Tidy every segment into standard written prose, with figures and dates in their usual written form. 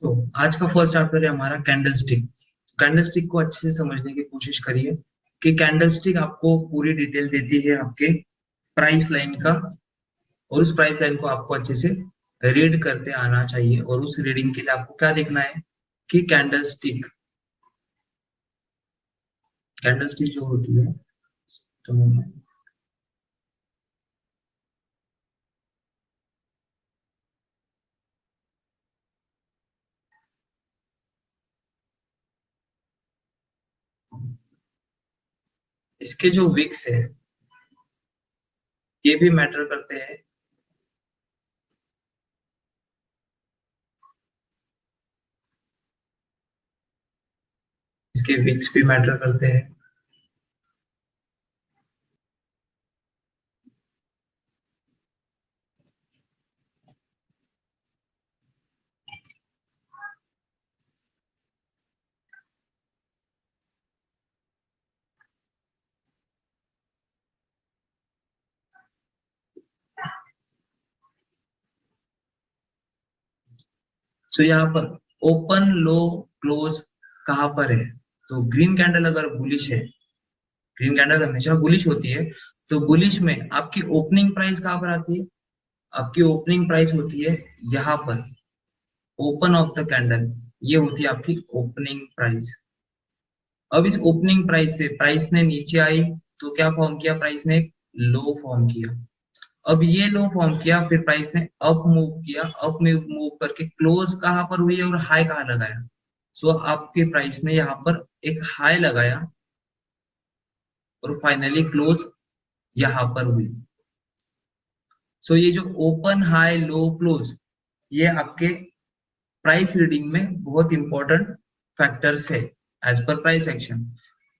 तो आज का फर्स्ट चैप्टर है हमारा कैंडलस्टिक। कैंडलस्टिक को अच्छे से समझने की कोशिश करिए कि कैंडलस्टिक आपको पूरी डिटेल देती है आपके प्राइस लाइन का, और उस प्राइस लाइन को आपको अच्छे से रीड करते आना चाहिए। और उस रीडिंग के लिए आपको क्या देखना है कि कैंडलस्टिक कैंडलस्टिक जो होती है, तो इसके जो विक्स है ये भी मैटर करते हैं। इसके विक्स भी मैटर करते हैं। तो यहाँ पर ओपन लो क्लोज कहाँ पर है, तो ग्रीन कैंडल अगर बुलिश है, ग्रीन कैंडल हमेशा बुलिश होती है, तो बुलिश में आपकी ओपनिंग प्राइस कहाँ पर आती है, आपकी ओपनिंग प्राइस होती है यहाँ पर, ओपन ऑफ द कैंडल, ये होती है आपकी ओपनिंग प्राइस। अब इस ओपनिंग प्राइस से प्राइस ने नीचे आई तो क्या फॉर्म किया, प्राइस ने एक लो फॉर्म किया। अब ये लो फॉर्म किया, फिर प्राइस ने अप मूव किया, अप में मूव करके क्लोज कहाँ पर हुई और हाई कहाँ लगाया। सो आपके प्राइस ने यहाँ पर एक हाई लगाया और फाइनली क्लोज यहाँ पर हुई। सो ये जो ओपन हाई लो क्लोज, ये आपके प्राइस रीडिंग में बहुत इंपॉर्टेंट फैक्टर्स है एज पर प्राइस एक्शन।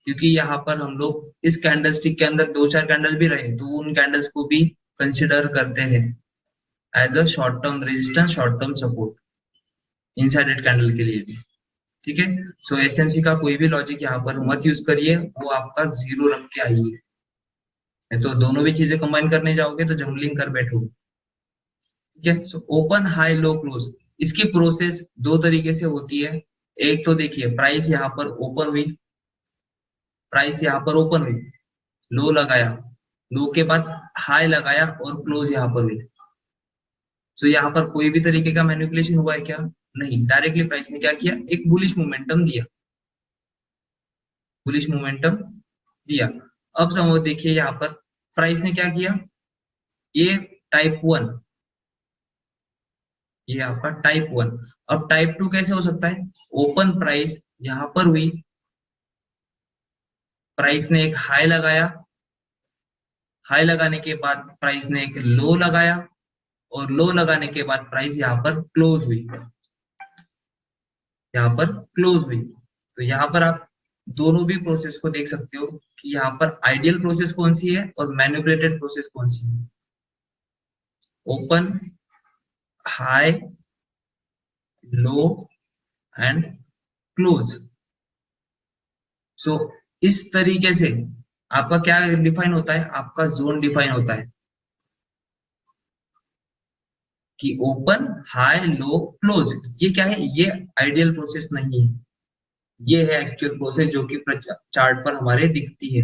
क्योंकि यहाँ पर हम लोग इस कैंडलस्टिक के अंदर दो चार कैंडल भी रहे तो उन कैंडल्स को भी कंसिडर करते हैं as a short term resistance, short term support inside day candle के लिए भी। ठीक है, सो एसएमसी का कोई भी लॉजिक यहाँ पर मत यूज करिए, वो आपका जीरो रख के आइए, तो दोनों भी चीजें कंबाइन करने जाओगे तो जंगलिंग कर बैठोगे। ठीक है, सो ओपन हाई लो क्लोज, इसकी प्रोसेस दो तरीके से होती है। एक तो देखिए प्राइस यहाँ पर ओपन हुई, प्राइस यहाँ पर ओपन हुई, लो लगाया, लो के बाद हाई लगाया और क्लोज यहाँ पर हुई। सो यहाँ पर कोई भी तरीके का मैनिपुलेशन हुआ है क्या, नहीं, डायरेक्टली प्राइस ने क्या किया, एक बुलिश मोमेंटम दिया, बुलिश मोमेंटम दिया। अब समझो देखिए यहाँ पर प्राइस ने क्या किया, ये टाइप वन, ये आपका टाइप वन। अब टाइप टू कैसे हो सकता है, ओपन प्राइस यहां पर हुई, प्राइस ने एक हाई लगाया, हाई लगाने के बाद प्राइस ने एक लो लगाया, और लो लगाने के बाद प्राइस यहाँ पर क्लोज हुई, यहाँ पर क्लोज हुई। तो यहाँ पर आप दोनों भी प्रोसेस को देख सकते हो कि यहाँ पर आइडियल प्रोसेस कौन सी है और मैनिपुलेटेड प्रोसेस कौन सी है। Open high low and close. So इस तरीके से आपका क्या डिफाइन होता है, आपका जोन डिफाइन होता है कि ओपन हाई लो क्लोज। ये क्या है, ये आइडियल प्रोसेस नहीं है, ये है एक्चुअल प्रोसेस जो कि चार्ट पर हमारे दिखती है।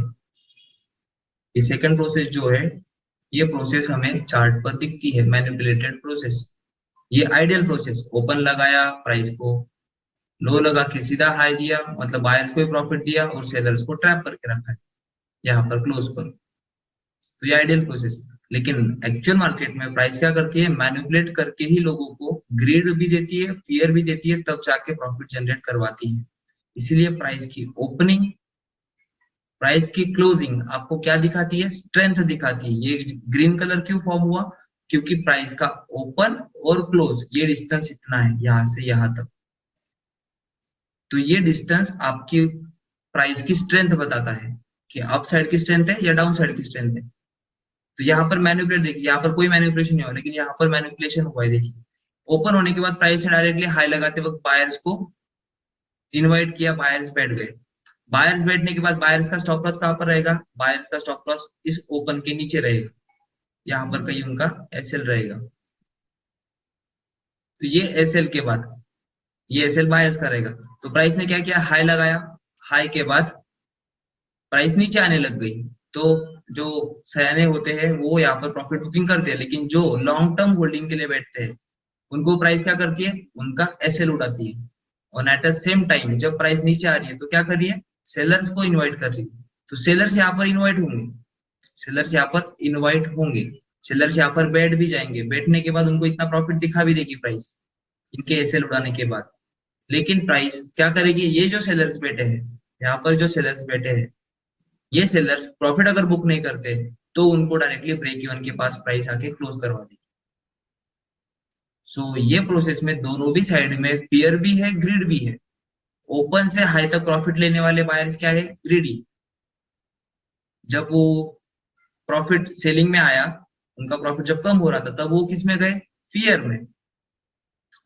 ये सेकंड प्रोसेस जो है, ये प्रोसेस हमें चार्ट पर दिखती है, मैनिपुलेटेड प्रोसेस। ये आइडियल प्रोसेस, ओपन लगाया प्राइस को, लो लगा के सीधा हाई दिया, मतलब बायर्स को प्रॉफिट दिया और सेलर्स को ट्रैप करके रखा है यहाँ पर क्लोज पर। तो ये आइडियल प्रोसेस। लेकिन एक्चुअल मार्केट में प्राइस क्या करती है, मैनिपुलेट करके ही लोगों को ग्रीड भी देती है, फियर भी देती है, तब जाके प्रॉफिट जनरेट करवाती है। इसीलिए प्राइस की ओपनिंग, प्राइस की क्लोजिंग आपको क्या दिखाती है, स्ट्रेंथ दिखाती है। ये ग्रीन कलर क्यों फॉर्म हुआ, क्योंकि प्राइस का ओपन और क्लोज ये डिस्टेंस इतना है यहां से यहां तक, तो ये डिस्टेंस आपकी प्राइस की स्ट्रेंथ बताता है कि अप साइड की स्ट्रेंथ है या डाउन साइड की स्ट्रेंथ है। तो यहाँ पर मैनिपुलेट देखिए, यहाँ पर कोई मैनिपुलेशन नहीं हुआ, लेकिन यहाँ पर मैनिपुलेशन हुआ है। देखिए ओपन होने के बाद प्राइस से डायरेक्टली हाई लगाते वक्त बायर्स को इनवाइट किया, बायर्स बैठ गए। बायर्स बैठने के बाद बायर्स का स्टॉप लॉस कहाँ पर रहेगा, बायर्स का स्टॉप लॉस इस ओपन के नीचे रहेगा, यहाँ पर कहीं उनका एसएल रहेगा। तो ये एसएल के बाद ये एसएल बायर्स करेगा। तो प्राइस ने क्या किया, हाई लगाया, हाई के बाद प्राइस नीचे आने लग गई। तो जो सयाने होते हैं वो यहाँ पर प्रॉफिट बुकिंग करते हैं, लेकिन जो लॉन्ग टर्म होल्डिंग के लिए बैठते हैं उनको प्राइस क्या करती है, उनका एसएल उड़ाती है। और एट द सेम टाइम जब प्राइस नीचे आ रही है तो क्या कर रही है, सेलर्स को इनवाइट कर रही है। तो सेलर्स यहाँ पर इनवाइट होंगे, सेलर्स यहाँ पर इनवाइट होंगे, सेलर्स यहाँ पर बैठ भी जाएंगे, बैठने के बाद उनको इतना प्रॉफिट दिखा भी देगी प्राइस इनके एसएल उड़ाने के बाद। लेकिन प्राइस क्या करेगी, ये जो सेलर्स बैठे हैं, यहाँ पर जो सेलर्स बैठे हैं, ये सेलर्स प्रॉफिट अगर बुक नहीं करते तो उनको डायरेक्टली ब्रेक इवन के पास प्राइस आके क्लोज करवा देगी। सो ये प्रोसेस में दोनों भी साइड में फियर भी है, ग्रीड भी है। ओपन से हाई तक प्रॉफिट लेने वाले बायर्स क्या है, ग्रीडी। जब वो प्रॉफिट सेलिंग में आया, उनका प्रॉफिट जब कम हो रहा था, तब वो किस में गए, फियर में।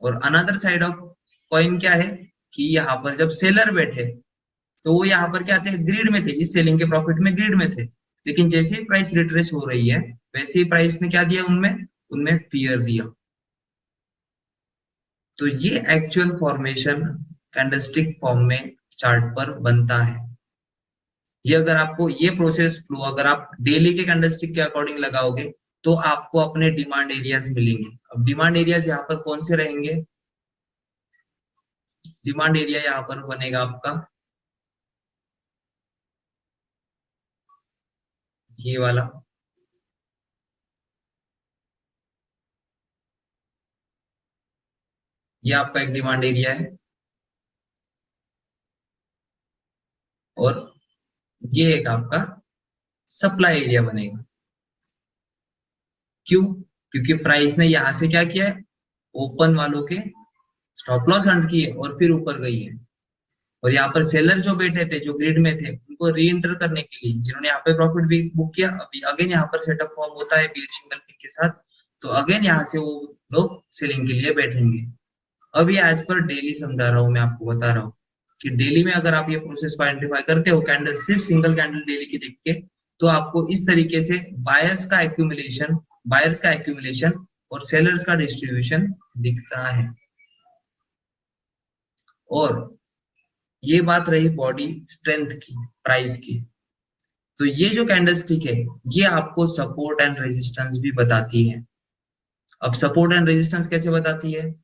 और अनदर साइड ऑफ कॉइन क्या है कि यहाँ पर जब सेलर बैठे तो वो यहाँ पर क्या थे, ग्रीड में थे, इस सेलिंग के प्रॉफिट में ग्रीड में थे। लेकिन जैसे ही प्राइस रिट्रेस हो रही है वैसे ही प्राइस ने क्या दिया, उनमें उनमें फियर दिया। तो ये एक्चुअल फॉर्मेशन कैंडलस्टिक फॉर्म में चार्ट पर बनता है। ये अगर आपको ये प्रोसेस फ्लो अगर आप डेली के कैंडलस्टिक के अकॉर्डिंग लगाओगे तो आपको अपने डिमांड एरियाज मिलेंगे। अब डिमांड एरियाज यहाँ पर कौन से रहेंगे, डिमांड एरिया यहाँ पर बनेगा आपका ये वाला, ये आपका एक डिमांड एरिया है। और ये एक आपका सप्लाई एरिया बनेगा। क्यों, क्योंकि प्राइस ने यहां से क्या किया है, ओपन वालों के स्टॉप लॉस हंट किए और फिर ऊपर गई है। और यहाँ पर सेलर जो बैठे थे, जो ग्रिड में थे, उनको री एंटर करने के लिए, जिन्होंने यहाँ पे प्रॉफिट भी बुक किया, अभी अगेन यहाँ पर सेटअप फॉर्म होता है बियरिश एंगल्फिंग के साथ, तो अगेन यहाँ से वो लोग सेलिंग के लिए बैठेंगे। अभी एज पर डेली समझा रहा हूँ, मैं आपको बता रहा हूँ कि डेली में अगर आप ये प्रोसेस को आइडेंटिफाई करते हो, कैंडल सिर्फ सिंगल कैंडल डेली की देख के, तो आपको इस तरीके से बायर्स का एक्यूमुलेशन और सेलर्स का डिस्ट्रीब्यूशन दिखता है। और ये बात रही बॉडी स्ट्रेंथ की, प्राइस की। तो ये जो कैंडलस्टिक है ये आपको सपोर्ट एंड रेजिस्टेंस भी बताती है। अब सपोर्ट एंड रेजिस्टेंस कैसे बताती है,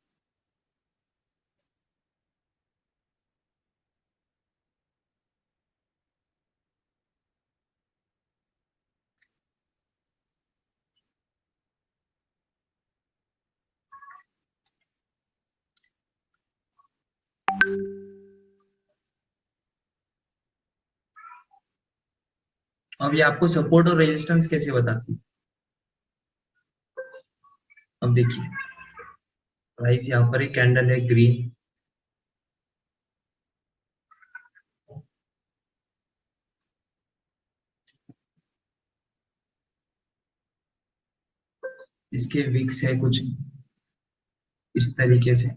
अब ये आपको सपोर्ट और रेजिस्टेंस कैसे बताती है। अब देखिए, प्राइस यहाँ पर एक कैंडल है ग्रीन, इसके विक्स है कुछ इस तरीके से।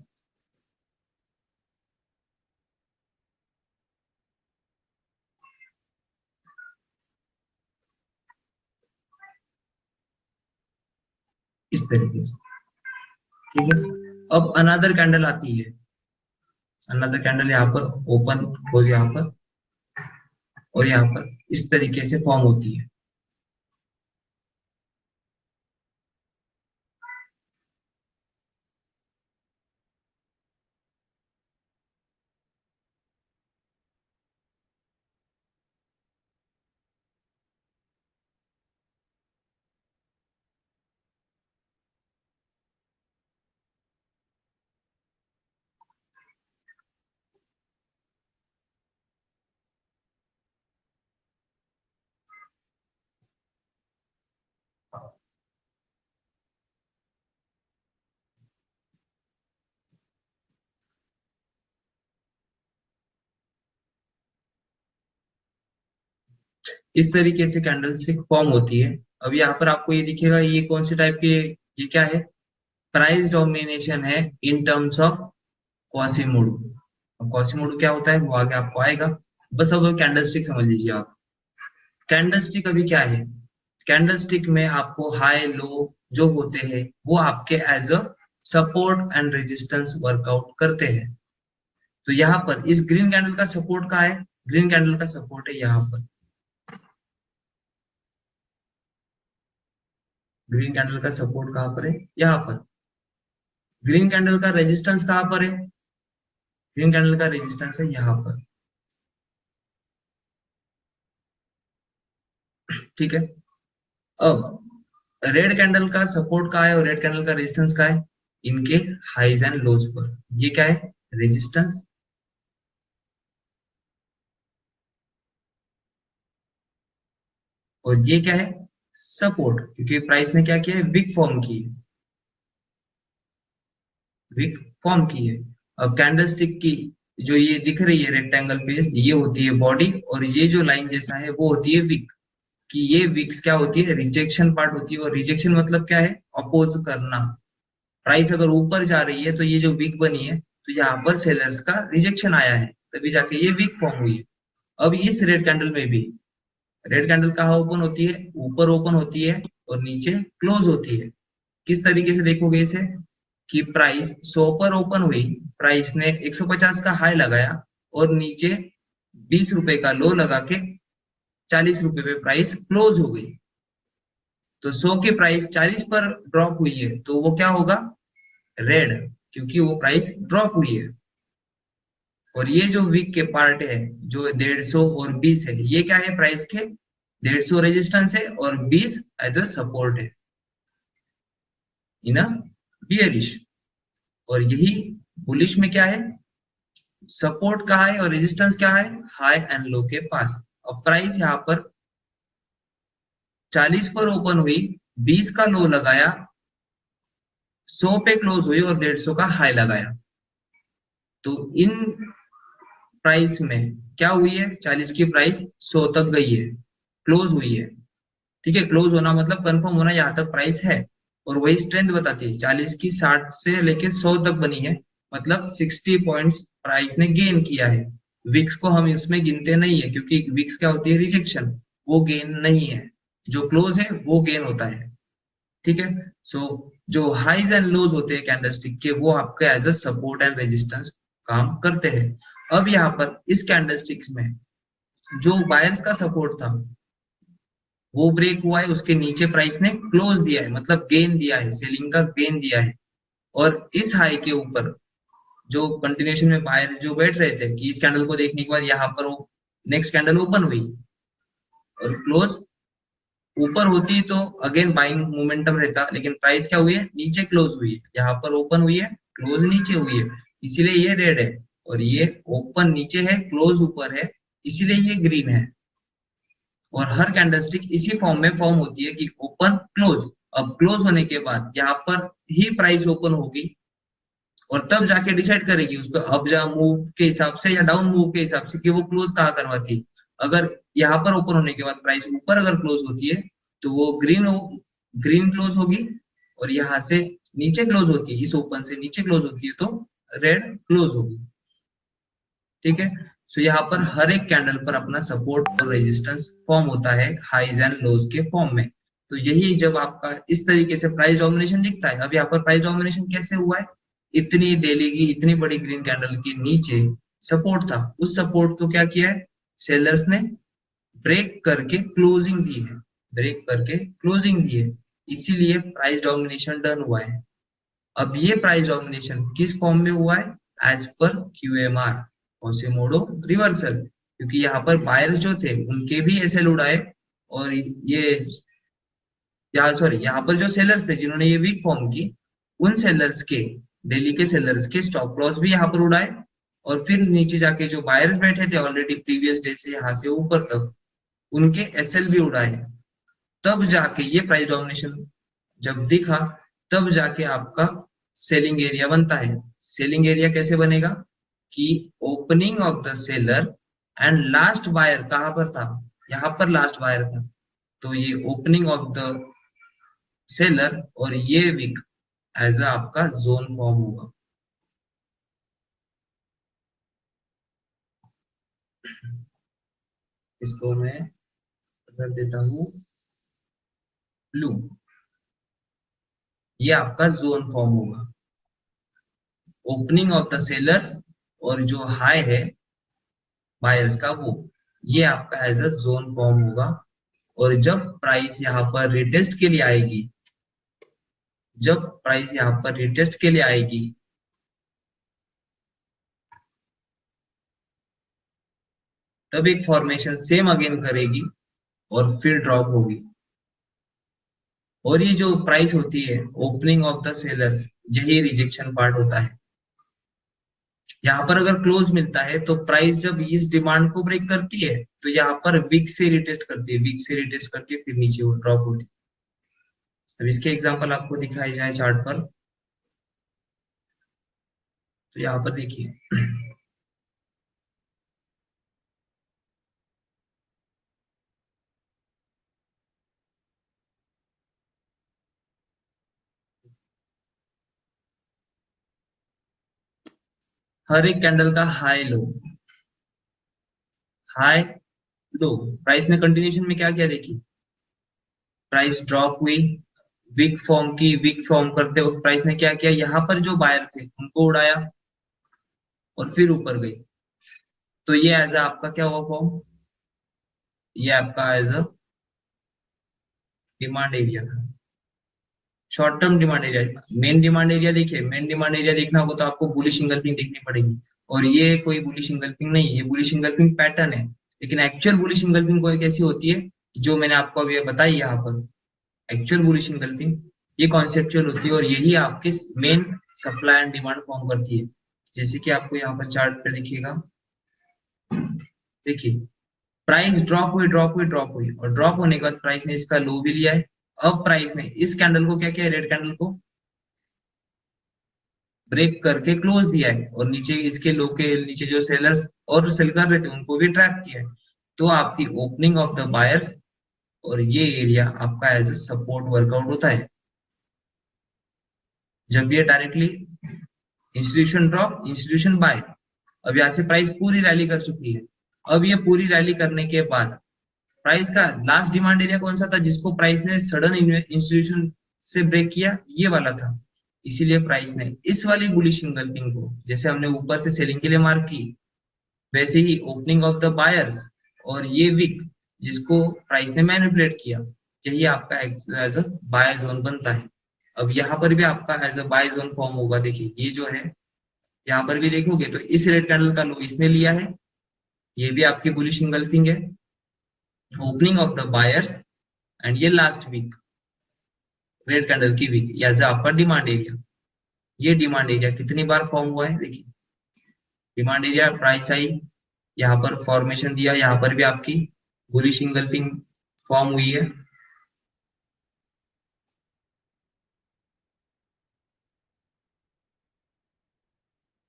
इस तरीके से, ठीक है। अब अनदर कैंडल आती है, अनदर कैंडल यहाँ पर ओपन क्लोज यहाँ पर, और यहाँ पर इस तरीके से फॉर्म होती है। इस तरीके से कैंडल स्टिक फॉर्म होती है। अब यहाँ पर आपको ये दिखेगा, ये कौन से टाइप के, ये क्या है, प्राइस डोमिनेशन है इन टर्म्स ऑफ क्वासीमोडो। अब क्वासीमोडो क्या होता है वो आगे आपको आएगा, बस अब कैंडल स्टिक समझ लीजिए आप। कैंडल स्टिक अभी क्या है, कैंडल स्टिक में आपको हाई लो जो होते हैं वो आपके as a support and resistance work out करते हैं। तो यहाँ पर इस ग्रीन कैंडल का सपोर्ट कहाँ है? ग्रीन कैंडल का सपोर्ट है यहाँ पर। ग्रीन कैंडल का सपोर्ट कहाँ पर है? यहाँ पर। ग्रीन कैंडल का रेजिस्टेंस कहाँ पर है? ग्रीन कैंडल का रेजिस्टेंस है यहाँ पर। ठीक है। अब रेड कैंडल का सपोर्ट कहाँ है और रेड कैंडल का रेजिस्टेंस कहाँ है? इनके हाइज एंड लोज पर। ये क्या है? रेजिस्टेंस। और ये क्या है? सपोर्ट, क्योंकि प्राइस ने क्या किया है? विक फॉर्म की है। विक फॉर्म की है। अब कैंडलस्टिक की जो ये दिख रही है रेक्टेंगल पे, ये होती है बॉडी, और ये जो लाइन जैसा है वो होती है विक। कि ये विक्स क्या होती है? रिजेक्शन पार्ट होती है। और रिजेक्शन मतलब क्या है? अपोज करना। प्राइस अगर ऊपर जा रही है तो ये जो विक बनी है, तो यहाँ पर सेलर्स का रिजेक्शन आया है, तभी जाके ये विक फॉर्म हुई है। अब इस रेड कैंडल में भी, रेड कैंडल कहाँ ओपन होती है? ऊपर ओपन होती है और नीचे क्लोज होती है। किस तरीके से देखोगे इसे? कि प्राइस 100 पर ओपन हुई, प्राइस ने 150 का हाई लगाया और नीचे 20 रुपए का लो लगा के 40 रुपए पे प्राइस क्लोज हो गई। तो 100 की प्राइस 40 पर ड्रॉप हुई है, तो वो क्या होगा? रेड, क्योंकि वो प्राइस ड्रॉप हुई है। और ये जो वीक के पार्ट है, जो 150 और 20 है, ये क्या है? प्राइस के 150 रेजिस्टेंस है और 20 एज अ सपोर्ट है इन अ बियरिश। और यही बुलिश में क्या है? सपोर्ट कहाँ है और रेजिस्टेंस क्या है? हाई एंड लो के पास। अब प्राइस यहाँ पर 40 पर ओपन हुई, 20 का लो लगाया, 100 पे क्लोज हुई और 150 का हाई लगाया। तो इन प्राइस में क्या हुई है? 40 की प्राइस 100 तक गई है, क्लोज हुई है। ठीक है, क्लोज होना मतलब कंफर्म होना, यहाँ तक प्राइस है। और वही स्ट्रेंथ बताती है, 40 की 60 से लेके 100 तक बनी है, मतलब 60 पॉइंट्स प्राइस ने गेन किया है। विक्स को हम इसमें गिनते नहीं है, क्योंकि विक्स क्या होती है? रिजेक्शन, वो गेन नहीं है। जो क्लोज है वो गेन होता है। ठीक है। सो जो हाइज एंड लोज होते हैं कैंडलस्टिक के, वो आपके as a support and resistance काम करते हैं। अब यहाँ पर इस कैंडलस्टिक में जो बायर्स का सपोर्ट था वो ब्रेक हुआ है, उसके नीचे प्राइस ने क्लोज दिया है, मतलब गेन दिया है, सेलिंग का गेन दिया है। और इस हाई के ऊपर जो कंटिन्यूएशन में बायर जो बैठ रहे थे कि इस कैंडल को देखने के बाद यहाँ पर वो नेक्स्ट कैंडल ओपन हुई और क्लोज ऊपर होती तो अगेन बाइंग मोमेंटम रहता, लेकिन प्राइस क्या हुई है? नीचे क्लोज हुई है। यहाँ पर ओपन हुई है, क्लोज नीचे हुई है, इसीलिए ये रेड है। और ये ओपन नीचे है, क्लोज ऊपर है, इसीलिए ये ग्रीन है। और हर कैंडलस्टिक इसी फॉर्म में फॉर्म होती है कि ओपन क्लोज। अब क्लोज होने के बाद यहाँ पर ही प्राइस ओपन होगी और तब जाके डिसाइड करेगी उसको अप जा मूव के हिसाब से या डाउन मूव के हिसाब से कि वो क्लोज कहाँ करवाती। अगर यहाँ पर ओपन होने के बाद प्राइस ऊपर अगर क्लोज होती है तो वो ग्रीन क्लोज होगी, और यहाँ से नीचे क्लोज होती है, इस ओपन से नीचे क्लोज होती है तो रेड क्लोज होगी। ठीक है। सो यहाँ पर हर एक कैंडल पर अपना सपोर्ट और रेजिस्टेंस फॉर्म होता है हाइज एंड लोज के फॉर्म में। तो यही जब आपका इस तरीके से प्राइस डोमिनेशन दिखता है। अब यहाँ पर प्राइस डोमिनेशन कैसे हुआ है? इतनी डेली की इतनी बड़ी ग्रीन कैंडल के नीचे सपोर्ट था, उस सपोर्ट को क्या किया है? सेलर्स ने ब्रेक करके क्लोजिंग दी है, ब्रेक करके क्लोजिंग दी है, इसीलिए प्राइस डोमिनेशन डन हुआ है। अब ये प्राइस डोमिनेशन किस फॉर्म में हुआ है? As per क्यूएमआर, कोसिमोडो reversal. क्योंकि यहाँ पर बायर्स जो थे उनके भी एसएल उड़ाए, और ये यहाँ सॉरी यहाँ पर जो सेलर्स थे जिन्होंने ये वीक फॉर्म की, उन सेलर्स के, डेली के सेलर्स के स्टॉप लॉस भी यहाँ पर उड़ाए। और फिर नीचे जाके जो बायर्स बैठे थे ऑलरेडी प्रीवियस डे से यहाँ से ऊपर तक, उनके एसएल भी उड़ाए। तब जाके ये प्राइस डोमिनेशन जब दिखा, तब जाके आपका सेलिंग एरिया बनता है। सेलिंग एरिया कैसे बनेगा? कि opening of the seller and last buyer कहां पर था? यहाँ पर लास्ट बायर था, तो ये ओपनिंग ऑफ द सेलर और ये वीक एज अ आपका जोन फॉर्म होगा। इसको मैं कर देता हूँ ब्लू। ये आपका जोन फॉर्म होगा, ओपनिंग ऑफ द सेलर्स और जो हाई है बायर्स का वो, ये आपका एज अ जोन फॉर्म होगा। और जब प्राइस यहाँ पर रिटेस्ट के लिए आएगी, जब प्राइस यहाँ पर रिटेस्ट के लिए आएगी, तब एक फॉर्मेशन सेम अगेन करेगी और फिर ड्रॉप होगी। और ये जो प्राइस होती है ओपनिंग ऑफ द सेलर्स, यही रिजेक्शन पार्ट होता है। यहाँ पर अगर क्लोज मिलता है तो प्राइस जब इस डिमांड को ब्रेक करती है तो यहाँ पर वीक से रिटेस्ट करती है, वीक से रिटेस्ट करती है, फिर नीचे वो ड्रॉप होती है। अब इसके एग्जांपल आपको दिखाई जाए चार्ट पर, तो यहाँ पर देखिए हर एक कैंडल का हाई लो, हाई लो, प्राइस ने कंटिन्यूशन में क्या किया देखिए, प्राइस ड्रॉप हुई, वीक फॉर्म की, वीक फॉर्म करते वक्त प्राइस ने क्या किया, यहाँ पर जो बायर थे उनको उड़ाया और फिर ऊपर गई। तो ये एज आपका क्या हुआ फॉर्म, ये आपका एज अ डिमांड एरिया था, short term demand area. Main demand area देखिए, मेन डिमांड एरिया देखना होगा तो आपको बुलिश इंगल्फिंग देखनी पड़ेगी, और ये कोई बुलिश इंगल्फिंग नहीं, ये बुलिश इंगल्फिंग पैटर्न है। लेकिन एक्चुअल बुलिश इंगल्फिंग कोई कैसी होती है, जो मैंने आपको अभी बताई यहाँ पर, एक्चुअल बुलिश इंगल्फिंग ये कॉन्सेप्चुअल होती है, और यही आपके main supply and demand form करती है। जैसे कि आपको यहाँ पर चार्ट पे दिखेगा, देखिए प्राइस ड्रॉप हुई, ड्रॉप हुई, ड्रॉप हुई, और ड्रॉप होने के बाद प्राइस ने इसका लो भी लिया है। अब प्राइस ने इस कैंडल को क्या किया, रेड कैंडल को ब्रेक करके क्लोज दिया है, और नीचे इसके लो के नीचे जो सेलर्स और सेल कर रहे थे उनको भी ट्रैप किया है। तो आपकी ओपनिंग ऑफ द बायर्स और ये एरिया आपका एज ए सपोर्ट वर्कआउट होता है। जब ये directly institution drop, institution buy, अब यहाँ से प्राइस पूरी रैली कर चुकी है। अब ये पूरी रैली करने के बाद प्राइस का लास्ट डिमांड एरिया कौन सा था, जिसको प्राइस ने सडन इंस्टीट्यूशन से ब्रेक किया, ये वाला था। इसीलिए प्राइस ने इस वाली बुलिश इंगल्फिंग को, जैसे हमने ऊपर से सेलिंग के लिए मार्क की, वैसे ही ओपनिंग ऑफ द बायर्स और ये वीक जिसको प्राइस ने मैनिपुलेट किया, यही आपका एज अ बाय जोन बनता है। अब यहाँ पर भी आपका as a buy zone form होगा। देखिए ये जो है, यहाँ पर भी देखोगे तो इस रेड कैंडल का लो इसने लिया है, ये भी आपकी बुलिश इंगल्फिंग है, opening of the buyers, and ये लास्ट वीक रेड कैंडल की वीक एज आपका डिमांड एरिया। ये डिमांड एरिया कितनी बार फॉर्म हुआ है देखिए, डिमांड एरिया प्राइस आई, यहाँ पर फॉर्मेशन दिया, यहाँ पर भी आपकी बुलिश इंगल्फिंग फॉर्म हुई है।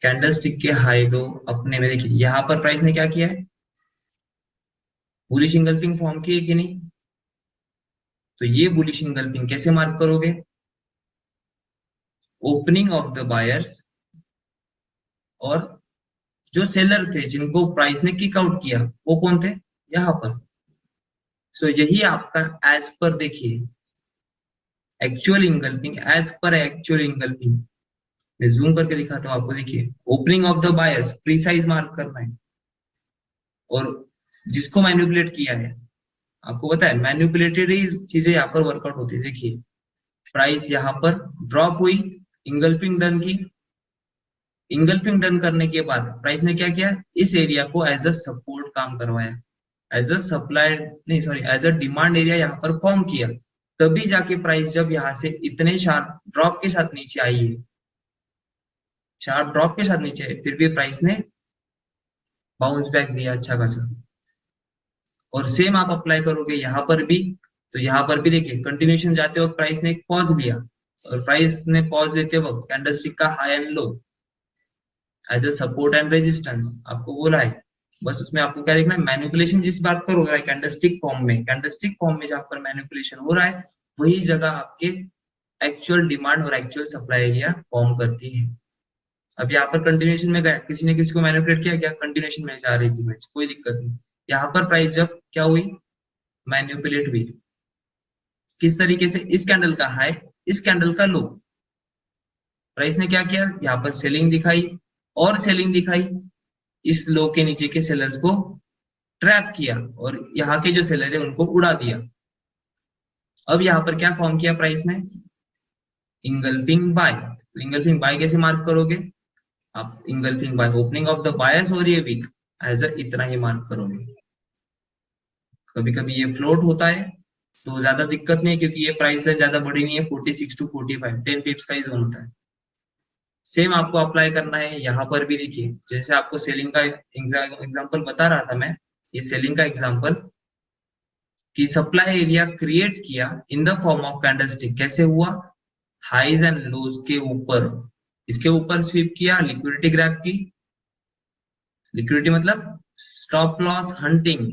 कैंडलस्टिक के हाई लो अपने में देखिए, यहाँ पर प्राइस ने क्या किया है, बुलिश इंगल्फिंग फॉर्म की है कि नहीं। तो ये बुलिश इंगल्फिंग कैसे मार्क करोगे, ओपनिंग ऑफ द बायर्स और जो सेलर थे जिनको प्राइस ने किक आउट किया वो कौन थे, यहाँ पर। सो यही आपका एज पर देखिए एक्चुअल इंगल्फिंग, एज पर एक्चुअल इंगल्फिंग, मैं जूम करके दिखाता हूँ आपको। देखिए opening of the buyers precise mark करना है, और जिसको मैनिपुलेट किया है, आपको पता है मैनिपुलेटेड ही चीजें यहाँ पर वर्कआउट होती है। देखिए प्राइस यहाँ पर ड्रॉप हुई, इंगल्फिंग डन की, इंगल्फिंग डन करने के बाद प्राइस ने क्या किया, इस एरिया को एज अ सपोर्ट काम करवाया, एज अ सप्लाई नहीं sorry as a demand area यहाँ पर फॉर्म किया। तभी जाके प्राइस जब यहाँ से इतने शार्प ड्रॉप के साथ नीचे आई है, शार्प ड्रॉप के साथ नीचे है, फिर भी प्राइस ने बाउंस बैक दिया अच्छा खासा। और सेम आप अप्लाई करोगे यहाँ पर भी, तो यहाँ पर भी देखिए कंटिन्यूशन जाते वक्त प्राइस ने एक पॉज लिया, और प्राइस ने पॉज लेते वक्त कैंडलस्टिक का high and low as a support and resistance आपको बोला है। बस उसमें आपको क्या देखना है, मैनिपुलेशन जिस बात पर हो रहा है कैंडलस्टिक फॉर्म में, कैंडलस्टिक फॉर्म में जहां पर मैनिपुलेशन हो रहा है वही जगह आपके एक्चुअल डिमांड और एक्चुअल सप्लाई एरिया फॉर्म करती है। अब यहाँ पर कंटिन्यूशन में गया, किसी ने किसी को मैनिपुलेट किया, क्या कंटिन्यूशन में जा रही थी मैच, कोई दिक्कत नहीं। यहाँ पर प्राइस जब क्या हुई, मैनिपुलेट हुई, किस तरीके से, इस कैंडल का हाई, इस कैंडल का लो, प्राइस ने क्या किया, यहाँ पर सेलिंग दिखाई, और सेलिंग दिखाई, इस लो के नीचे के सेलर्स को ट्रैप किया और यहाँ के जो सेलर है उनको उड़ा दिया। अब यहाँ पर क्या फॉर्म किया प्राइस ने, इंगल्फिंग बाय। इंगल्फिंग बाय कैसे मार्क करोगे आप, engulfing by opening of the buyers और ये वीक एज अ इतना ही मार्क करोगे। कभी कभी ये फ्लोट होता है तो ज्यादा दिक्कत नहीं है, क्योंकि ये प्राइस लाइन ज्यादा बड़ी नहीं है, 46 टू 45 10 पिप्स का ही जोन होता है। सेम आपको अप्लाई करना है यहाँ पर भी। देखिए जैसे आपको सेलिंग का एग्जांपल बता रहा था मैं, ये सेलिंग का एग्जांपल कि सप्लाई एरिया क्रिएट किया in the form of candlestick. कैसे हुआ, हाइज एंड लोज के ऊपर, इसके ऊपर स्वीप किया, लिक्विडिटी ग्रैब की। लिक्विडिटी मतलब stop loss hunting,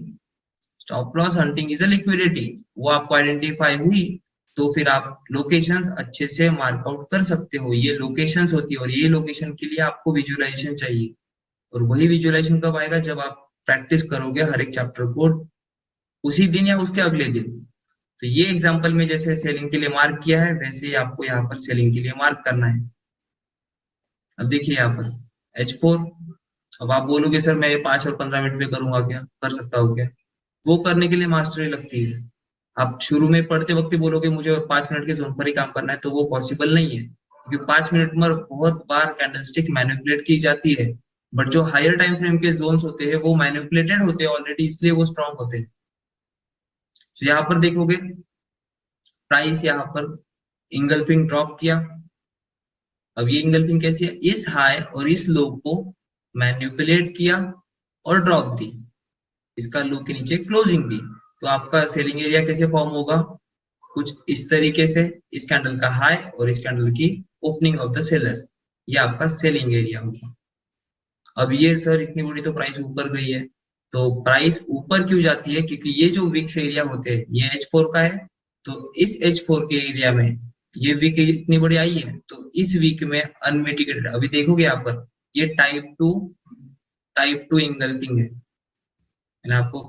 stop loss hunting is a liquidity. वो आपको आइडेंटिफाई हुई तो फिर आप लोकेशंस अच्छे से मार्कआउट कर सकते हो। ये लोकेशंस होती है और ये लोकेशन के लिए आपको विजुअलाइजेशन चाहिए, और वही विजुअलाइजेशन कब आएगा, जब आप प्रैक्टिस करोगे हर एक चैप्टर को उसी दिन या उसके अगले दिन। तो ये एग्जांपल में जैसे सेलिंग के लिए मार्क किया है, वैसे ही आपको यहाँ पर सेलिंग के लिए मार्क करना है। अब देखिए यहाँ पर H4। अब आप बोलोगे सर मैं ये 5 और 15 मिनट में करूंगा, क्या कर सकता हूँ क्या, वो करने के लिए मास्टरी लगती है। आप शुरू में पढ़ते वक्त ही बोलोगे मुझे 5 मिनट के जोन पर ही काम करना है, तो वो पॉसिबल नहीं है, क्योंकि 5 मिनट में बहुत बार कैंडलस्टिक मैनिपुलेट की जाती है। बट जो हायर टाइम फ्रेम के जोन्स होते हैं वो मैनिपुलेटेड होते हैं ऑलरेडी, इसलिए वो स्ट्रॉन्ग होते हैं। तो यहाँ पर देखोगे प्राइस यहाँ पर इंगल्फिंग ड्रॉप किया। अब ये इंगल्फिंग कैसी है, इस हाई और इस लो को मैनिपुलेट किया और ड्रॉप दी, इसका लो के नीचे क्लोजिंग दी। तो आपका सेलिंग एरिया कैसे फॉर्म होगा, कुछ इस तरीके से, इस कैंडल का हाई और इस कैंडल की ओपनिंग ऑफ द सेलर्स, ये आपका सेलिंग एरिया होगा। अब ये सर इतनी बड़ी तो प्राइस ऊपर गई है, तो प्राइस ऊपर क्यों जाती है, क्योंकि ये जो विक्स एरिया होते हैं ये H4 का है। तो इस H4 के एरिया में ये वीक इतनी बड़ी आई है, तो इस वीक में अनमिटिगेटेड, अभी देखोगे यहाँ पर ये टाइप टू इंगल्फिंग है। मैंने आपको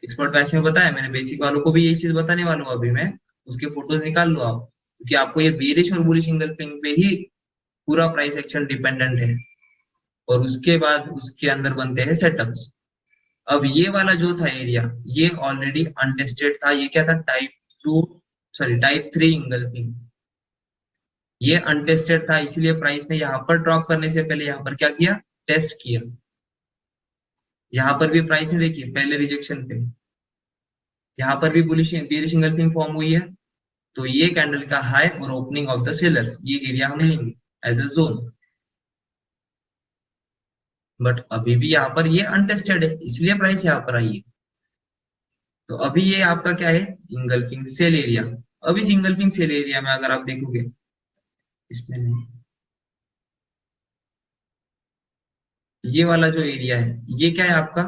एक्सपर्ट बैच में बताया, मैंने बेसिक वालों को भी यही चीज बताने वाला हूँ अभी मैं, उसके फोटोज निकाल लो आप, क्योंकि आपको ये बेरिश और बुलिश इंगल्फिंग पे ही पूरा प्राइस एक्शन डिपेंडेंट है, और उसके बाद उसके अंदर बनते हैं सेटअप्स। अब ये वाला जो था एरिया, ये ऑलरेडी अनटेस्टेड था, ये क्या था, टाइप 3 इंगल्फिंग। ये अनटेस्टेड था, इसीलिए प्राइस ने यहाँ पर ड्रॉप करने से पहले यहाँ पर क्या किया, टेस्ट किया। यहाँ पर भी प्राइस ने देखिए पहले रिजेक्शन पे, यहाँ पर भी बुलिश बेरिश इंगल्फिंग फॉर्म हुई है, तो ये कैंडल का हाई और ओपनिंग ऑफ द सेलर्स, ये एरिया हम लेंगे एज अ जोन। बट अभी भी यहाँ पर ये अनटेस्टेड है, इसलिए प्राइस यहाँ पर आई है। तो अभी ये आपका क्या है, इंगल्फिंग सेल एरिया। अब इस इंगल्फिंग सेल एरिया में अगर आप देखोगे, इसमें नहीं, ये वाला जो एरिया है ये क्या है आपका,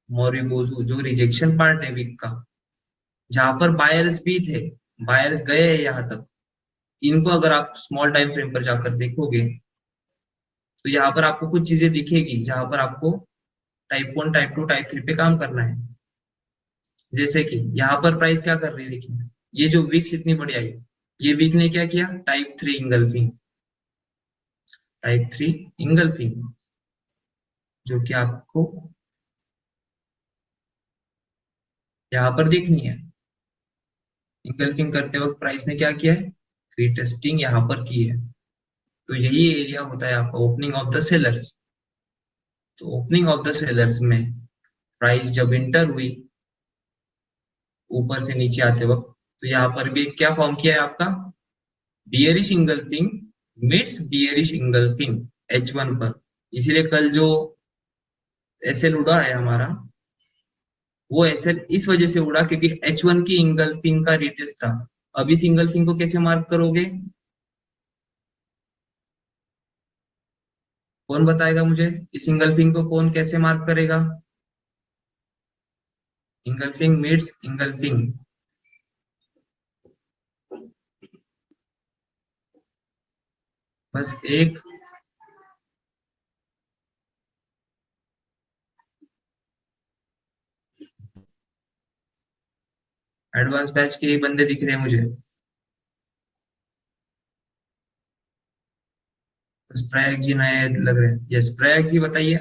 मोरिबोजू, जो रिजेक्शन पार्ट है वीक का, जहां पर बायर्स भी थे, बायर्स गए हैं यहाँ तक। इनको अगर आप स्मॉल टाइम फ्रेम पर जाकर देखोगे तो यहाँ पर आपको कुछ चीजें दिखेगी, जहां पर आपको टाइप 1 टाइप 2 टाइप 3 पे काम करना है। जैसे कि यहाँ पर प्राइस क्या कर रही है, देखिए ये जो वीक्स इतनी बड़ी आई, ये वीक ने क्या किया, टाइप 3 इंगल्फिंग, टाइप 3 इंगल्फिंग, जो कि आपको यहाँ पर देखनी है। इंगल्फिंग करते वक्त प्राइस ने क्या किया है, रीटेस्टिंग यहाँ पर की है। तो यही एरिया होता है आपका ओपनिंग ऑफ द सेलर्स। तो ओपनिंग ऑफ द सेलर्स में प्राइस जब इंटर हुई ऊपर से नीचे आते वक्त, तो यहाँ पर भी क्या फॉर्म किया है आपका, bearish engulfing mids bearish engulfing H1 पर। इसीलिए कल जो एसएल उड़ा है हमारा, वो एसएल इस वजह से उड़ा क्योंकि H1 की इंगल्फिंग का रिटेस्ट था। अब इस इंगल्फिंग को कैसे मार्क करोगे, कौन बताएगा मुझे, इस इंगल्फिंग को कौन कैसे मार्क करेगा, इंगल्फिंग मिड्स इंगल्फिंग। बस एक एडवांस बैच के ही बंदे दिख रहे हैं मुझे, प्रयाग जी नए लग रहे हैं। यस प्रयाग जी बताइए।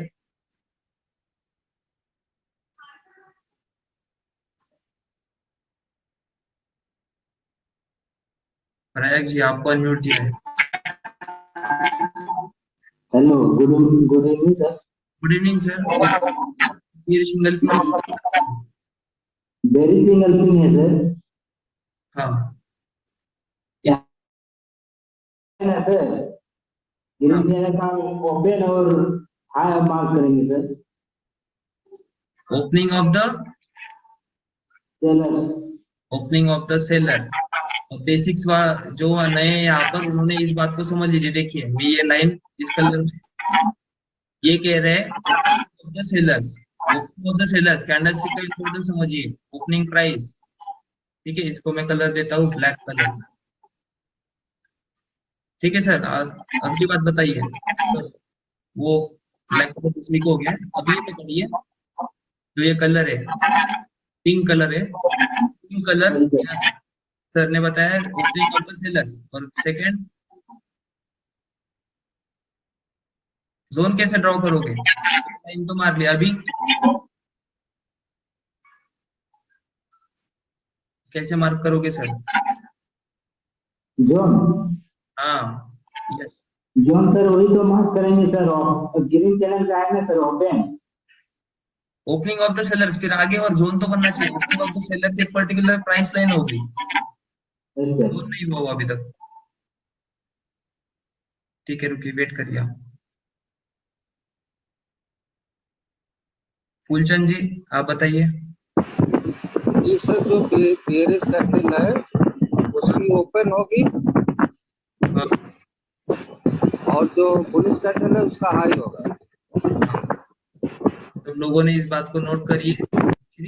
प्रयाग जी आपको अनम्यूट दिया है। Hello, good evening sir. Good evening sir. ये single ping. Very single thing है सर। हाँ क्या इस है सर? ग्रीन हाँ चैनल का ओपन और हाई मार्क करेंगे sir. Opening of the seller. Opening of the seller. Basics जो नए हैं यहाँ पर उन्होंने इस बात को समझ लीजिए। देखिए मैं ये लाइन इस कलर में ये कह रहे हैं opening of the sellers. Opening of the sellers candlestick का इंपॉर्टेंस समझिए। ओपनिंग प्राइस, ठीक है, इसको मैं कलर देता हूँ ब्लैक कलर। ठीक है सर, अगली बात बताइए। तो वो ब्लैक कलर दूसरी को हो गया। अब ये पकड़िए, जो ये कलर है पिंक कलर है। पिंक कलर सर ने बताया ओपनिंग ऑफ द सेलर्स। और सेकंड जोन कैसे ड्रॉ करोगे? लाइन तो मार लिया अभी, कैसे मार्क करोगे सर? जोन। हाँ यस। जोन सर वही तो मार्क करेंगे सर। और ग्रीन चैनल का है ना sir open. Opening of the sellers फिर आगे और जोन तो बनना चाहिए। ओपनिंग ऑफ द सेलर्स एक पर्टिकुलर प्राइस लाइन होगी, यस सर। जोन नहीं हुआ अभी तक। ठीक है रुकिए, वेट करिए आप। फूलचंद जी आप बताइए। ये सर जो बेयरिश कैंडल है उसकी ओपन होगी हाँ और जो बुलिश कैंडल है उसका हाई होगा। हाँ, तो लोगों ने इस बात को नोट करिए।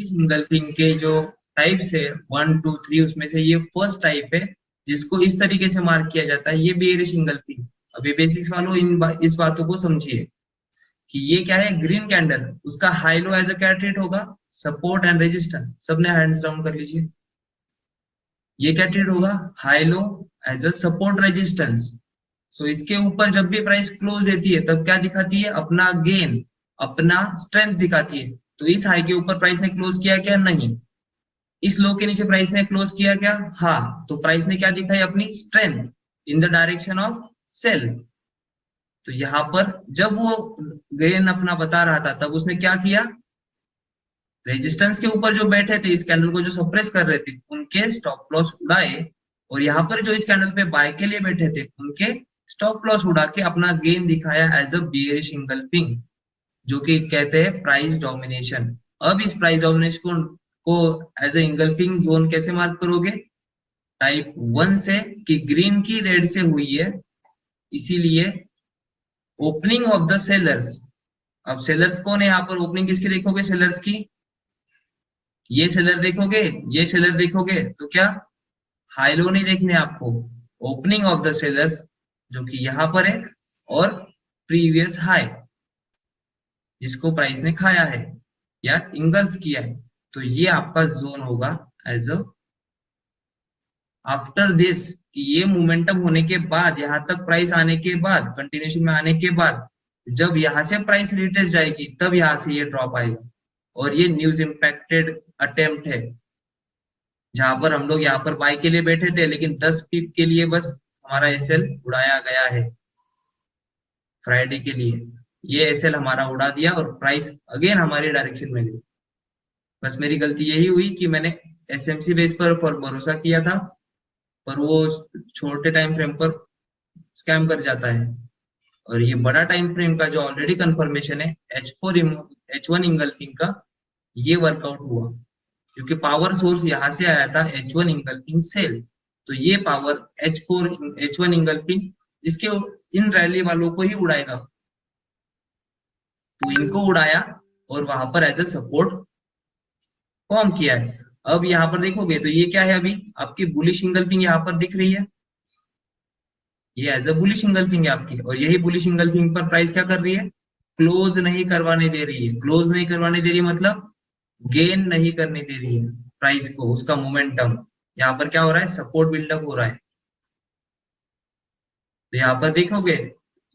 सिंगल पिंग के जो टाइप्स है 1 2 3, उसमें से ये फर्स्ट टाइप है जिसको इस तरीके से मार्क किया जाता है। ये बेयरिश सिंगल पिंग। अभी बेसिक्स वालों इस बातों को समझिए कि ये क्या है। ग्रीन कैंडल, उसका हाई लो एज अ क्या ट्रीट होगा? Support and resistance. सबने हैंड्स डाउन कर लीजिए। ये क्या ट्रीट होगा? High low as a support resistance. So इसके ऊपर जब भी प्राइस क्लोज देती है तब क्या दिखाती है? अपना गेन, अपना स्ट्रेंथ दिखाती है। तो इस हाई के ऊपर प्राइस ने क्लोज किया क्या? नहीं। इस लो के नीचे प्राइस ने क्लोज किया क्या? हाँ। तो प्राइस ने क्या दिखाई? अपनी strength in the direction of sell. तो यहाँ पर जब वो गेन अपना बता रहा था तब उसने क्या किया? रेजिस्टेंस के ऊपर जो बैठे थे, इस कैंडल को जो सप्रेस कर रहे थे, उनके स्टॉप लॉस उड़ाए। और यहाँ पर जो इस कैंडल पे बाय के लिए बैठे थे उनके स्टॉप लॉस उड़ा के अपना गेन दिखाया एज अ बियरिश इंगल्फिंग, जो कि कहते हैं प्राइस डोमिनेशन। अब इस प्राइस डोमिनेशन को एज ए इंगल्फिंग जोन कैसे मार्क करोगे? टाइप 1 से, कि ग्रीन की रेड से हुई है, इसीलिए ओपनिंग ऑफ द सेलर्स। अब सेलर्स कौन है यहाँ पर? ओपनिंग किसकी देखोगे सेलर्स की? ये सेलर देखोगे, ये सेलर देखोगे तो क्या हाई लो नहीं देखने आपको। ओपनिंग ऑफ द सेलर्स जो कि यहाँ पर है, और प्रीवियस हाई जिसको प्राइस ने खाया है या इंगल्फ किया है। तो ये आपका जोन होगा एज अ आफ्टर दिस, कि ये मोमेंटम होने के बाद, यहां तक प्राइस आने के बाद, कंटिन्यूशन में आने के बाद, जब यहां से प्राइस रिटेस्ट जाएगी तब यहां से ये ड्रॉप आएगा। और ये न्यूज इम्पैक्टेड अटेम्प्ट है, जहां पर हम लोग यहाँ पर बाय के लिए बैठे थे लेकिन 10 पिप के लिए बस हमारा एसएल उड़ाया गया है फ्राइडे के लिए। ये एसएल हमारा उड़ा दिया और प्राइस अगेन हमारी डायरेक्शन में गई। बस मेरी गलती यही हुई कि मैंने एसएमसी बेस पर भरोसा किया था, पर वो छोटे टाइम फ्रेम पर स्कैम कर जाता है। और ये बड़ा टाइम फ्रेम का जो ऑलरेडी कंफर्मेशन है H1 इंगल्फिंग का, ये वर्कआउट हुआ क्योंकि पावर सोर्स यहां से आया था H1 इंगल्फिंग सेल। तो ये पावर H1 इंगल्फिंग इसके इन रैली वालों को ही उड़ाएगा। तो इनको उड़ाया और वहां पर एज अ सपोर्ट फॉर्म किया है। अब यहाँ पर देखोगे तो ये क्या है? अभी आपकी बुलिश इंगल्फिंग यहाँ पर दिख रही है। ये एज अ बुलिश इंगल्फिंग है आपकी, और यही बुलिश इंगल्फिंग पर प्राइस क्या कर रही है? क्लोज नहीं करवाने दे रही है। क्लोज नहीं करवाने दे रही है मतलब गेन नहीं करने दे रही है प्राइस को उसका मोमेंटम। यहाँ पर क्या हो रहा है? सपोर्ट बिल्डअप हो रहा है। तो यहाँ पर देखोगे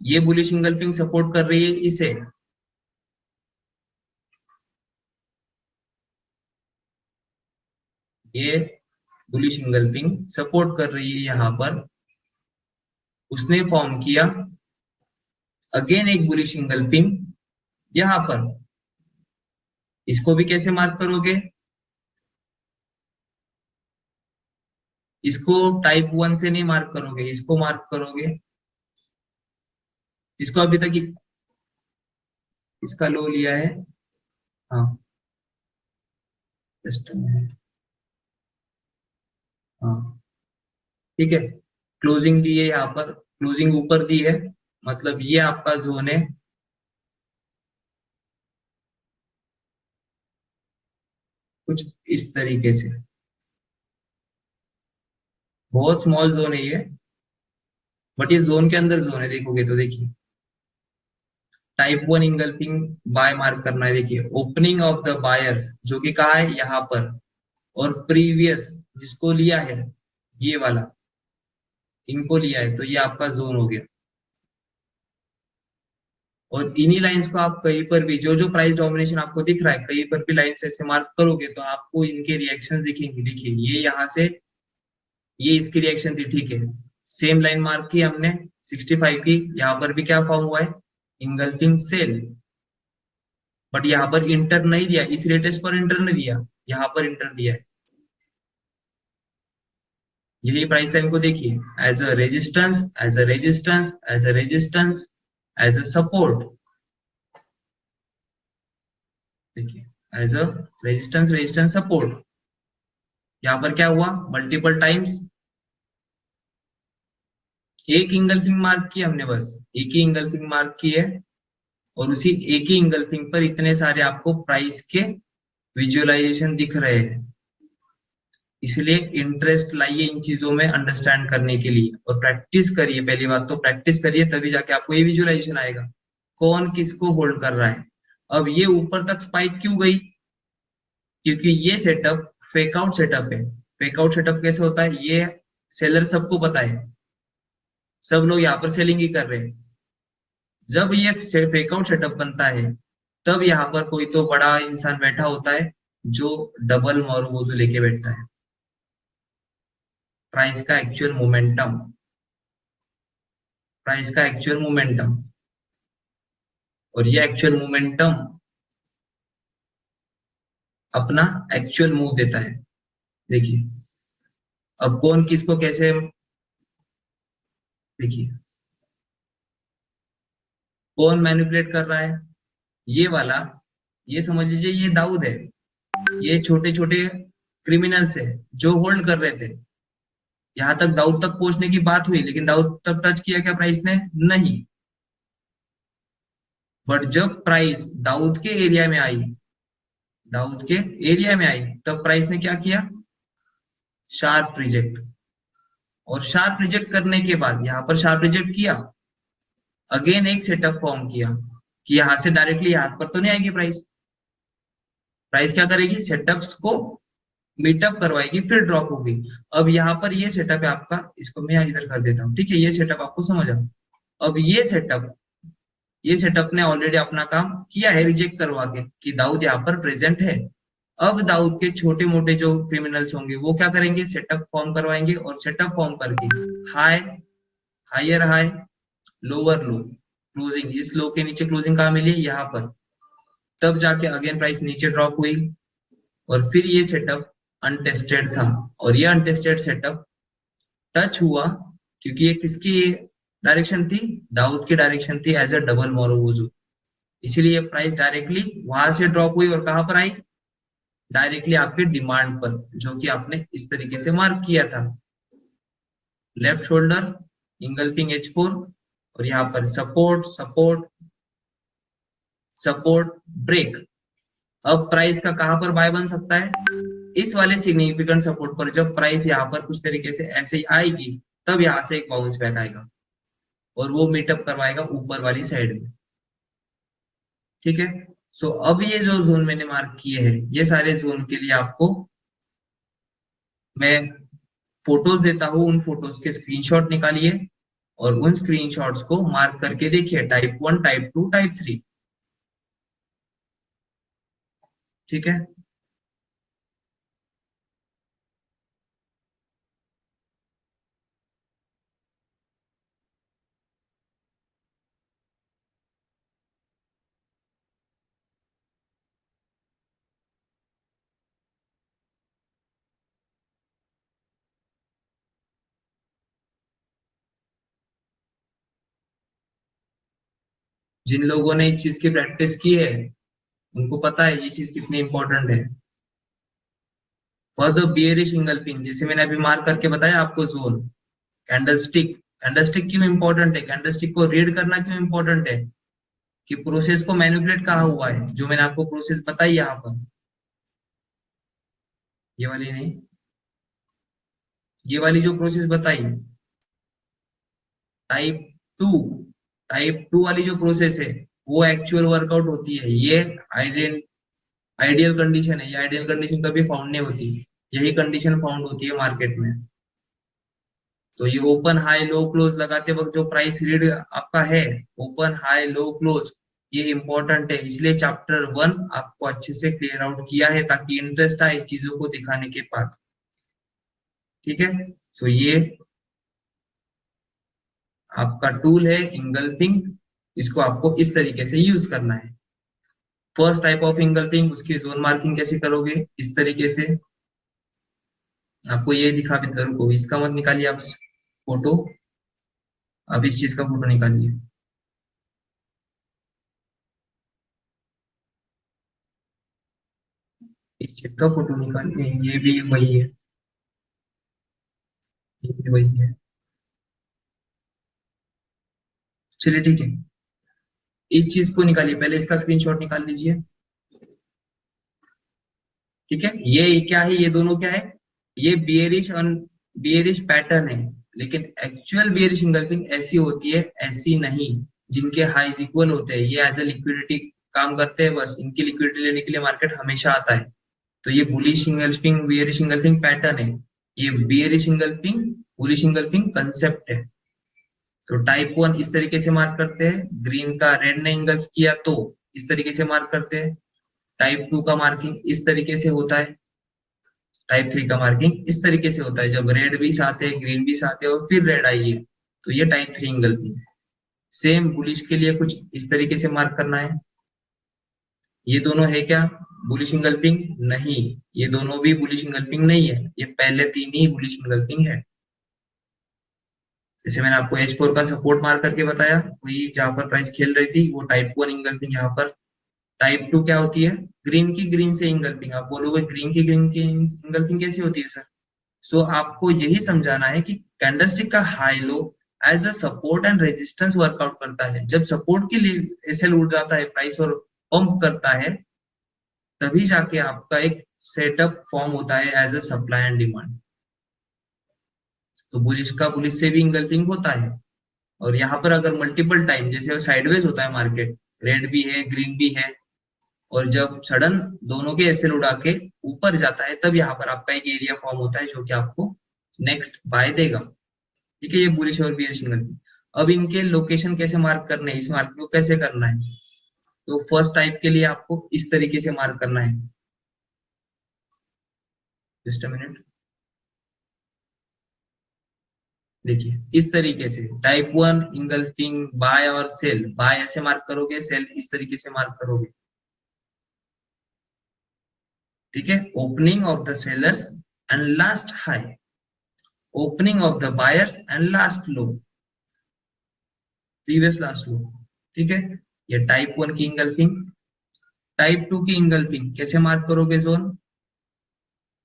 ये बुलिश इंगल्फिंग सपोर्ट कर रही है इसे, ये बुलिश इंगल्फिंग सपोर्ट कर रही है यहाँ पर, उसने फॉर्म किया अगेन एक बुलिश इंगल्फिंग यहाँ पर। इसको भी कैसे मार्क करोगे, इसको टाइप 1 से नहीं मार्क करोगे, इसको मार्क करोगे, इसको अभी तक इसका लो लिया है, हाँ जस्ट हाँ ठीक है, क्लोजिंग दी है यहाँ पर, क्लोजिंग ऊपर दी है, मतलब ये आपका जोन है, कुछ इस तरीके से, बहुत स्मॉल जोन है ये, बट ये जोन के अंदर जोन है, देखोगे तो देखिए टाइप 1 इंगल्फिंग बाय मार्क करना है, देखिए ओपनिंग ऑफ द बायर्स जो कि कहा है यहाँ पर, और प्रीवियस जिसको लिया है ये वाला, इनको लिया है, तो ये आपका जोन हो गया। और इन्हीं लाइंस को आप कहीं पर भी जो जो प्राइस डोमिनेशन आपको दिख रहा है कहीं पर भी लाइंस ऐसे मार्क करोगे तो आपको इनके रिएक्शन दिखेंगे। देखिए ये यहाँ से ये इसकी रिएक्शन थी, ठीक है, सेम लाइन मार्क की हमने 65 की, यहाँ पर भी क्या फॉर्म हुआ है, इंगल्फिंग सेल, बट यहाँ पर इंटर नहीं दिया, इस रेटेस पर इंटर नहीं दिया, यहाँ पर इंटर दिया है। यही प्राइस लाइन को देखिए, as a resistance, as a resistance, as a resistance, as a support, देखिए as a resistance, resistance, support, यहाँ पर क्या हुआ, मल्टीपल टाइम्स एक इंगल्फिंग मार्क की हमने, बस एक ही इंगल्फिंग मार्क की है, और उसी एक ही इंगल्फिंग पर इतने सारे आपको प्राइस के विजुअलाइजेशन दिख रहे हैं। इसलिए इंटरेस्ट लाइए इन चीजों में अंडरस्टैंड करने के लिए, और प्रैक्टिस करिए, पहली बात तो प्रैक्टिस करिए, तभी जाके आपको ये विजुअलाइजेशन आएगा कौन किसको होल्ड कर रहा है। अब ये ऊपर तक स्पाइक क्यों गई, क्योंकि ये सेटअप फेक आउट सेटअप है। फेक आउट सेटअप कैसे होता है, ये सेलर सबको पता है, सब लोग यहाँ पर सेलिंग ही कर रहे हैं। जब ये फेक आउट सेटअप बनता है तब यहाँ पर कोई तो बड़ा इंसान बैठा होता है जो डबल मोरोबोजो लेके बैठता है, प्राइस का एक्चुअल मोमेंटम, प्राइस का एक्चुअल मोमेंटम, और ये एक्चुअल मोमेंटम अपना एक्चुअल मूव देता है। देखिए अब कौन किसको कैसे, देखिए कौन मैनिपुलेट कर रहा है, ये वाला, ये समझ लीजिए ये दाऊद है, ये छोटे छोटे क्रिमिनल्स है जो होल्ड कर रहे थे, यहां तक दाऊद तक पहुंचने की बात हुई, लेकिन दाऊद तक टच किया क्या प्राइस ने, नहीं। बट जब प्राइस दाऊद के एरिया में आई, दाऊद के एरिया में आई, तब प्राइस ने क्या किया, शार्प रिजेक्ट, और शार्प रिजेक्ट करने के बाद यहां पर शार्प रिजेक्ट किया, अगेन एक सेटअप फॉर्म किया कि यहां से डायरेक्टली यहां पर तो नहीं आएगी प्राइस, प्राइस क्या करेगी, सेटअप्स को मीटअप करवाएगी, फिर ड्रॉप होगी। अब यहाँ पर ये सेटअप है आपका, इसको मैं इधर कर देता हूँ, ठीक है, ये सेटअप आपको समझ आ। अब ये सेटअप ने ऑलरेडी अपना काम किया है रिजेक्ट करवा के कि दाऊद यहाँ पर प्रेजेंट है। अब दाऊद के छोटे मोटे जो क्रिमिनल्स होंगे वो क्या करेंगे, सेटअप फॉर्म करवाएंगे, और सेटअप फॉर्म करके high, higher high, lower low, closing, इस लो के नीचे क्लोजिंग कहाँ मिली, यहाँ पर, तब जाके अगेन प्राइस नीचे ड्रॉप हुई, और फिर ये सेटअप अनटेस्टेड था, और ये अनटेस्टेड सेटअप टच हुआ क्योंकि ये किसकी डायरेक्शन थी, दाऊद की डायरेक्शन थी एज अ डबल मोरोबोजो, इसीलिए प्राइस डायरेक्टली वहां से ड्रॉप हुई और कहां पर आई, डायरेक्टली आपके डिमांड पर, जो कि आपने इस तरीके से मार्क किया था, लेफ्ट शोल्डर इंगल्फिंग H4, और यहाँ पर सपोर्ट सपोर्ट सपोर्ट ब्रेक। अब प्राइस का कहां पर बाय बन सकता है, इस वाले सिग्निफिकेंट सपोर्ट पर, जब प्राइस यहाँ पर कुछ तरीके से ऐसे ही आएगी तब यहाँ से एक बाउंस बैक आएगा और वो मीटअप करवाएगा ऊपर वाली साइड में, ठीक है। सो अब ये जो जोन मैंने मार्क किए हैं, ये सारे जोन के लिए आपको मैं फोटोज देता हूं, उन फोटोज के स्क्रीनशॉट निकालिए और उन स्क्रीनशॉट्स को मार्क करके देखिए, टाइप 1, टाइप 2, टाइप 3। ठीक है, जिन लोगों ने इस चीज की प्रैक्टिस की है उनको पता है ये चीज कितनी इंपॉर्टेंट है। फॉर द बियरिश इंगल्फिंग, जैसे मैंने अभी मार्क करके बताया आपको जोन, कैंडलस्टिक, कैंडलस्टिक क्यों इंपॉर्टेंट है, कैंडलस्टिक को रीड करना क्यों इंपॉर्टेंट है, कि प्रोसेस को मैनिपुलेट कहा हुआ है, जो मैंने आपको प्रोसेस बताई यहाँ पर, ये वाली नहीं, ये वाली जो प्रोसेस बताई, टाइप टू, टाइप टू वाली जो प्रोसेस है वो एक्चुअल वर्कआउट होती है। ये आइडियल कंडीशन है, ये आइडियल कंडीशन कभी फाउंड नहीं होती, यही कंडीशन फाउंड होती है मार्केट में। तो ये ओपन हाई लो क्लोज लगाते वक्त जो प्राइस रीड आपका है, ओपन हाई लो क्लोज, ये इंपॉर्टेंट है, इसलिए चैप्टर 1 आपको अच्छे से क्लियर आउट किया है ताकि इंटरेस्ट आए चीजों को दिखाने के बाद। ठीक है, तो ये आपका टूल है इंगल्फिंग, इसको आपको इस तरीके से यूज करना है। फर्स्ट टाइप ऑफ इंगल्फिंग, उसकी जोन मार्किंग कैसे करोगे, इस तरीके से आपको ये दिखा भी, रुको इसका मत निकालिए आप फोटो, अब इस चीज का फोटो निकालिए। इस चीज का फोटो निकालिए, ये भी वही है, ये भी वही है। चलिए ठीक है, इस चीज को निकालिए, पहले इसका स्क्रीनशॉट निकाल लीजिए। ठीक है, ये क्या है, ये दोनों क्या है, ये बियरिश और बियरिश पैटर्न है, लेकिन एक्चुअल बियरिश इंगल्फिंग ऐसी होती है, ऐसी नहीं, जिनके हाइज इक्वल होते हैं, ये एज ए लिक्विडिटी काम करते हैं, बस इनकी लिक्विडिटी लेने के लिए मार्केट हमेशा आता है। तो ये bullish engulfing bearish engulfing pattern है, ये bearish engulfing bullish engulfing concept है। तो टाइप 1 इस तरीके से मार्क करते हैं, ग्रीन का रेड ने इंगल्फ किया तो इस तरीके से मार्क करते हैं। टाइप 2 का मार्किंग इस तरीके से होता है, टाइप 3 का मार्किंग इस तरीके से होता है, जब रेड भी साथ है ग्रीन भी साथ है और फिर रेड आई है, तो ये टाइप 3 इंगल्फिंग। सेम बुलिश के लिए कुछ इस तरीके से मार्क करना है। ये दोनों है क्या बुलिश इंगल्फिंग, नहीं, ये दोनों भी बुलिश इंगल्फिंग नहीं है, ये पहले तीन ही बुलिश इंगल्फिंग है। जैसे मैंने आपको H4 का सपोर्ट मार्क करके बताया, वही जहां पर प्राइस खेल रही थी, वो टाइप 1 इंगल्फिंग यहाँ पर। टाइप 2 क्या होती है, ग्रीन की ग्रीन से इंगल्फिंग। आप बोलोगे ग्रीन की इंगल्फिंग कैसी होती है सर, सो आपको यही समझाना है कि कैंडलस्टिक का high low as a support and resistance work out करता है। जब सपोर्ट के लिए एसएल उठ जाता है प्राइस और पंप करता है, तभी जाके आपका एक सेटअप फॉर्म होता है as a supply and demand. तो बुलिश का बुलिश से भी इंगल्फिंग होता है, और यहाँ पर अगर मल्टीपल टाइम, जैसे साइडवेज होता है मार्केट, रेड भी है ग्रीन भी है, और जब सडन दोनों के एसएल उड़ा के ऊपर जाता है, तब यहाँ पर आपका एक एरिया फॉर्म होता है जो कि आपको नेक्स्ट बाय देगा। ठीक है, ये बुलिश और बियरिश इंगल्फिंग। अब इनके लोकेशन कैसे मार्क करने हैं, इस मार्क को कैसे करना है, तो फर्स्ट टाइप के लिए आपको इस तरीके से मार्क करना है, जस्ट अ मिनट, देखिए इस तरीके से टाइप 1 इंगल्फिंग बाय और सेल, बाय ऐसे मार्क करोगे, सेल इस तरीके से मार्क करोगे। ठीक है, opening of the sellers and last high, opening of the buyers and last low, previous last low. ठीक है, ये टाइप 1 की इंगल्फिंग। टाइप 2 की इंगल्फिंग कैसे मार्क करोगे जोन,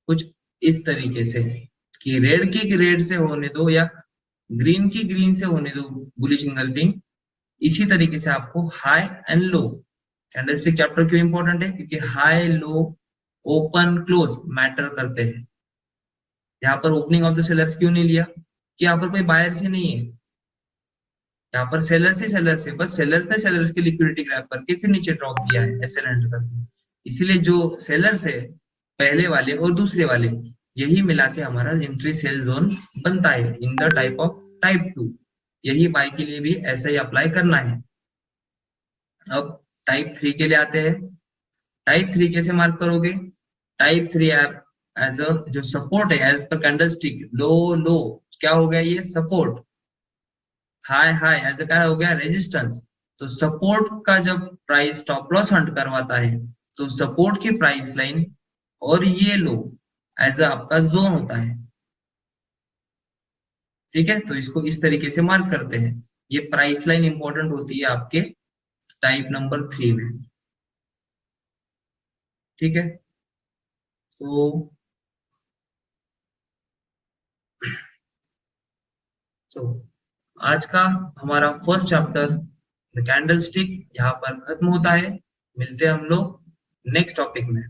कुछ इस तरीके से, कि रेड की रेड से होने दो या ग्रीन की ग्रीन से होने दो बुलिश इंगल्फिंग, इसी तरीके से आपको high and low, candlestick chapter क्यों इंपॉर्टेंट है, क्योंकि high low open close matter करते हैं। यहाँ पर ओपनिंग ऑफ द सेलर्स क्यों नहीं लिया, कि यहाँ पर कोई बायर्स ही नहीं है, यहाँ पर सेलर्स ही सेलर्स है, बस सेलर्स ने सेलर्स की लिक्विडिटी ग्रैब करके फिर नीचे ड्रॉप दिया है एसएल एंटर करके, इसीलिए जो सेलर्स है पहले वाले और दूसरे वाले, यही मिला के हमारा एंट्री सेल जोन बनता है in the type of type 2। यही y के लिए भी ऐसा ही अप्लाई करना है। अब टाइप 3 के लिए आते हैं। टाइप 3 कैसे मार्क करोगे? टाइप 3 आप एज अ जो सपोर्ट है एज पर कैंडलस्टिक, लो लो क्या हो गया ये support, high high as a क्या हो गया रेजिस्टेंस। तो सपोर्ट का जब प्राइस स्टॉप लॉस हंट करवाता है तो सपोर्ट की प्राइस लाइन और ये लो एज अ आपका जोन होता है। ठीक है, तो इसको इस तरीके से मार्क करते हैं। ये प्राइस लाइन इंपॉर्टेंट होती है आपके टाइप नंबर 3 में। ठीक है, तो तो आज का हमारा first chapter the candle stick यहाँ पर खत्म होता है। मिलते हैं हम लोग नेक्स्ट टॉपिक में।